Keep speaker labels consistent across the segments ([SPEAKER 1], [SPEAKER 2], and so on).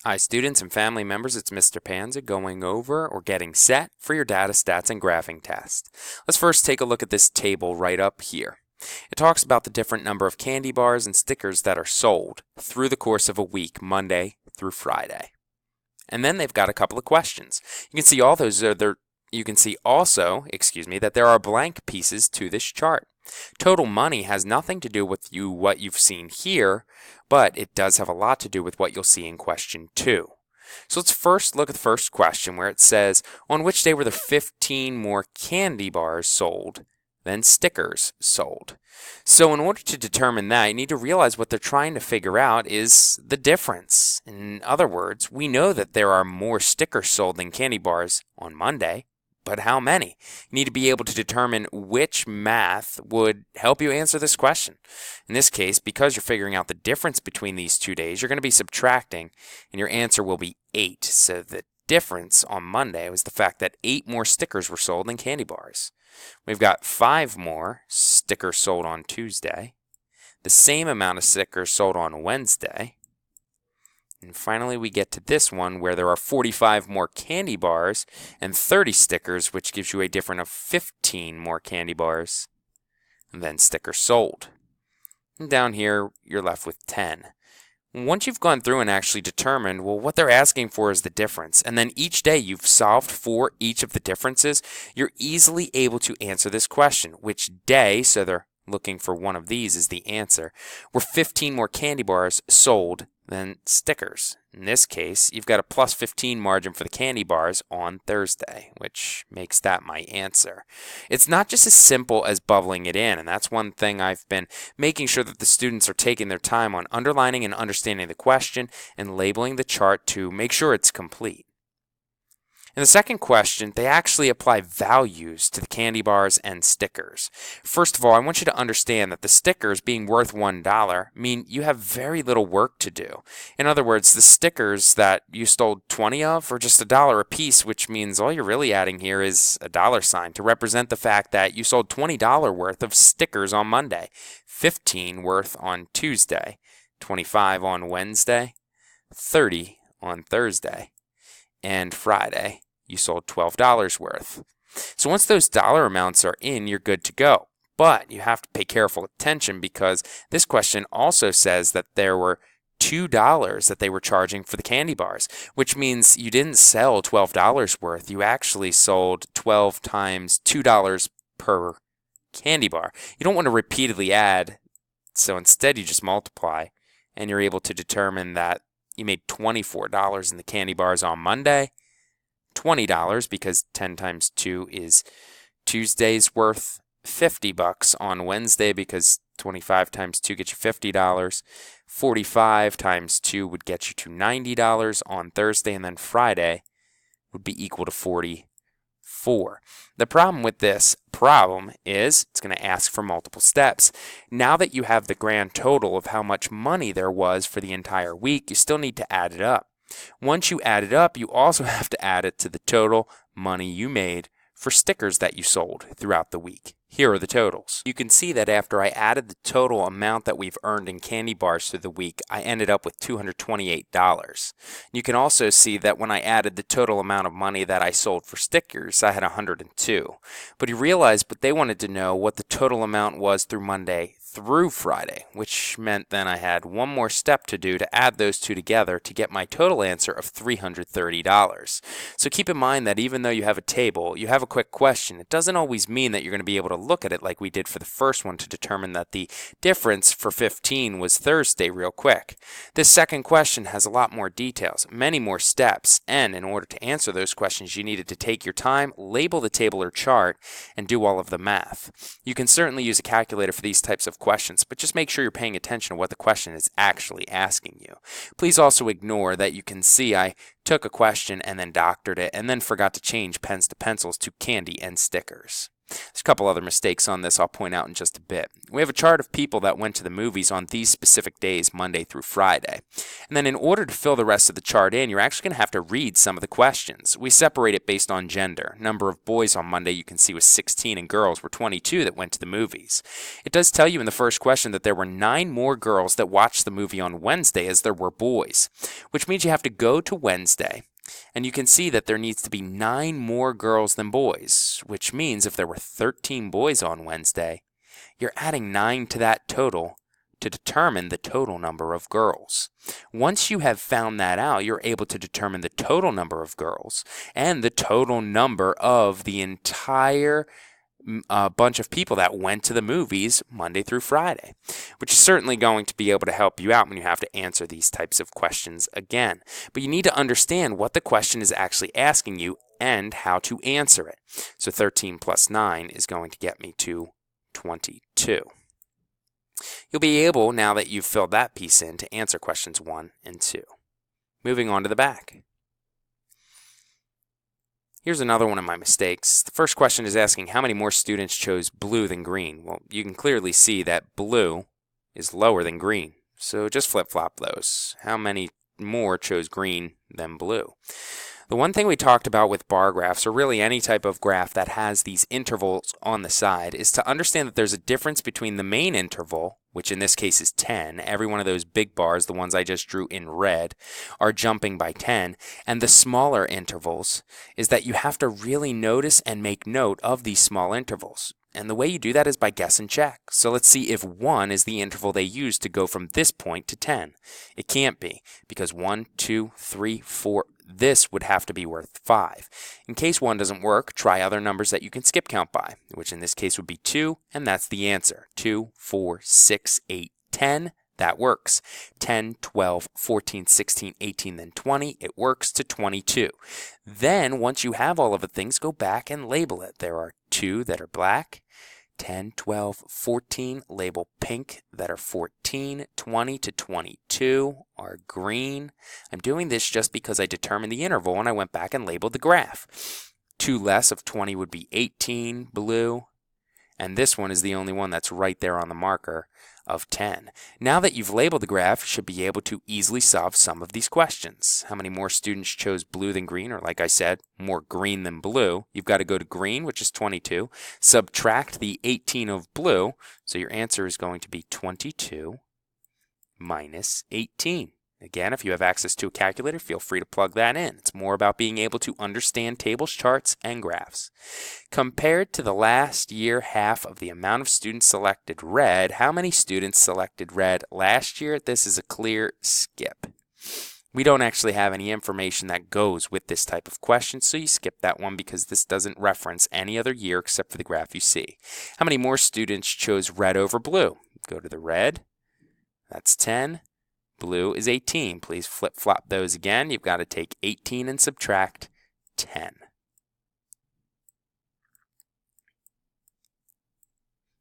[SPEAKER 1] Hi students and family members, it's Mr. Panza going over or getting set for your data, stats, and graphing test. Let's first take a look at this table right up here. It talks about the different number of candy bars and stickers that are sold through the course of a week, Monday through Friday. And then they've got a couple of questions. You can see all those are there. You can see also, that there are blank pieces to this chart. Total money has nothing to do with what you've seen here, but it does have a lot to do with what you'll see in question 2. So let's first look at the first question where it says, on which day were there 15 more candy bars sold than stickers sold? So in order to determine that, you need to realize what they're trying to figure out is the difference. In other words, we know that there are more stickers sold than candy bars on Monday, but how many? You need to be able to determine which math would help you answer this question. In this case, because you're figuring out the difference between these 2 days, you're going to be subtracting, and your answer will be 8. So the difference on Monday was the fact that 8 more stickers were sold than candy bars. We've got 5 more stickers sold on Tuesday, the same amount of stickers sold on Wednesday, and finally we get to this one where there are 45 more candy bars and 30 stickers, which gives you a difference of 15 more candy bars than stickers sold. And down here you're left with 10. Once you've gone through and actually determined, well, what they're asking for is the difference, and then each day you've solved for each of the differences, you're easily able to answer this question. Which day, so they're looking for one of these is the answer, were 15 more candy bars sold than stickers? In this case, you've got a plus 15 margin for the candy bars on Thursday, which makes that my answer. It's not just as simple as bubbling it in, and that's one thing I've been making sure that the students are taking their time on underlining and understanding the question and labeling the chart to make sure it's complete. In the second question, they actually apply values to the candy bars and stickers. First of all, I want you to understand that the stickers being worth $1 mean you have very little work to do. In other words, the stickers that you stole 20 of are just $1 a piece, which means all you're really adding here is a dollar sign to represent the fact that you sold $20 worth of stickers on Monday, 15 worth on Tuesday, 25 on Wednesday, 30 on Thursday, and Friday you sold $12 worth. So once those dollar amounts are in, you're good to go. But you have to pay careful attention because this question also says that there were $2 that they were charging for the candy bars, which means you didn't sell $12 worth. You actually sold 12 times $2 per candy bar. You don't want to repeatedly add, so instead you just multiply, and you're able to determine that you made $24 in the candy bars on Monday, $20 because 10 times 2 is Tuesday's worth, $50 on Wednesday because 25 times 2 gets you $50, 45 times 2 would get you to $90 on Thursday, and then Friday would be equal to 44. The problem with this problem is it's going to ask for multiple steps. Now that you have the grand total of how much money there was for the entire week, you still need to add it up. Once you add it up, you also have to add it to the total money you made for stickers that you sold throughout the week. Here are the totals. You can see that after I added the total amount that we've earned in candy bars through the week, I ended up with $228. You can also see that when I added the total amount of money that I sold for stickers, I had $102. But you realize, but they wanted to know what the total amount was through Monday through Friday, which meant then I had one more step to do to add those two together to get my total answer of $330. So keep in mind that even though you have a table, you have a quick question, it doesn't always mean that you're going to be able to look at it like we did for the first one to determine that the difference for 15 was Thursday real quick. This second question has a lot more details, many more steps, and in order to answer those questions, you needed to take your time, label the table or chart, and do all of the math. You can certainly use a calculator for these types of questions, but just make sure you're paying attention to what the question is actually asking you. Please also ignore that you can see I took a question and then doctored it and then forgot to change pens to pencils to candy and stickers. There's a couple other mistakes on this I'll point out in just a bit. We have a chart of people that went to the movies on these specific days, Monday through Friday. And then in order to fill the rest of the chart in, you're actually going to have to read some of the questions. We separate it based on gender. Number of boys on Monday you can see was 16 and girls were 22 that went to the movies. It does tell you in the first question that there were 9 more girls that watched the movie on Wednesday as there were boys, which means you have to go to Wednesday. And you can see that there needs to be 9 more girls than boys, which means if there were 13 boys on Wednesday, you're adding 9 to that total to determine the total number of girls. Once you have found that out, you're able to determine the total number of girls and the total number of the entire bunch of people that went to the movies Monday through Friday, which is certainly going to be able to help you out when you have to answer these types of questions again. But you need to understand what the question is actually asking you and how to answer it. So 13 plus 9 is going to get me to 22. You'll be able, now that you've filled that piece in, to answer questions 1 and 2. Moving on to the back. Here's another one of my mistakes. The first question is asking how many more students chose blue than green. Well, you can clearly see that blue is lower than green. So just flip-flop those. How many more chose green than blue? The one thing we talked about with bar graphs, or really any type of graph that has these intervals on the side, is to understand that there's a difference between the main interval, which in this case is 10. Every one of those big bars, the ones I just drew in red, are jumping by 10. And the smaller intervals is that you have to really notice and make note of these small intervals. And the way you do that is by guess and check. So let's see if 1 is the interval they use to go from this point to 10. It can't be, because 1, 2, 3, 4, this would have to be worth 5. In case 1 doesn't work, try other numbers that you can skip count by, which in this case would be 2, and that's the answer. 2, 4, 6, 8, 10. That works. 10, 12, 14, 16, 18, then 20. It works to 22. Then, once you have all of the things, go back and label it. There are 2 that are black, 10, 12, 14, label pink that are 14, 20 to 22 are green. I'm doing this just because I determined the interval and I went back and labeled the graph. 2 less of 20 would be 18, blue, and this one is the only one that's right there on the marker of 10. Now that you've labeled the graph, you should be able to easily solve some of these questions. How many more students chose blue than green, or like I said, more green than blue? You've got to go to green, which is 22, subtract the 18 of blue, so your answer is going to be 22 minus 18. Again, if you have access to a calculator, feel free to plug that in. It's more about being able to understand tables, charts, and graphs. Compared to the last year half of the amount of students selected red, how many students selected red last year? This is a clear skip. We don't actually have any information that goes with this type of question, so you skip that one because this doesn't reference any other year except for the graph you see. How many more students chose red over blue? Go to the red. That's 10. Blue is 18. Please flip-flop those again. You've got to take 18 and subtract 10.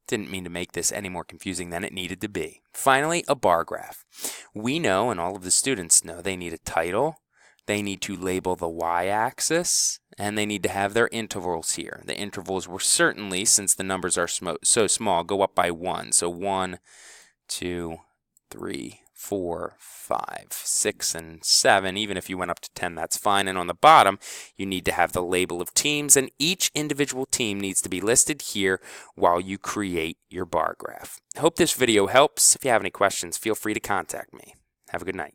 [SPEAKER 1] Didn't mean to make this any more confusing than it needed to be. Finally, a bar graph. We know, and all of the students know, they need a title, they need to label the y-axis, and they need to have their intervals here. The intervals will certainly, since the numbers are so small, go up by 1. So 1, 2, 3, 4, 5, 6, and 7. Even if you went up to 10, that's fine. And on the bottom, you need to have the label of teams, and each individual team needs to be listed here while you create your bar graph. I hope this video helps. If you have any questions, feel free to contact me. Have a good night.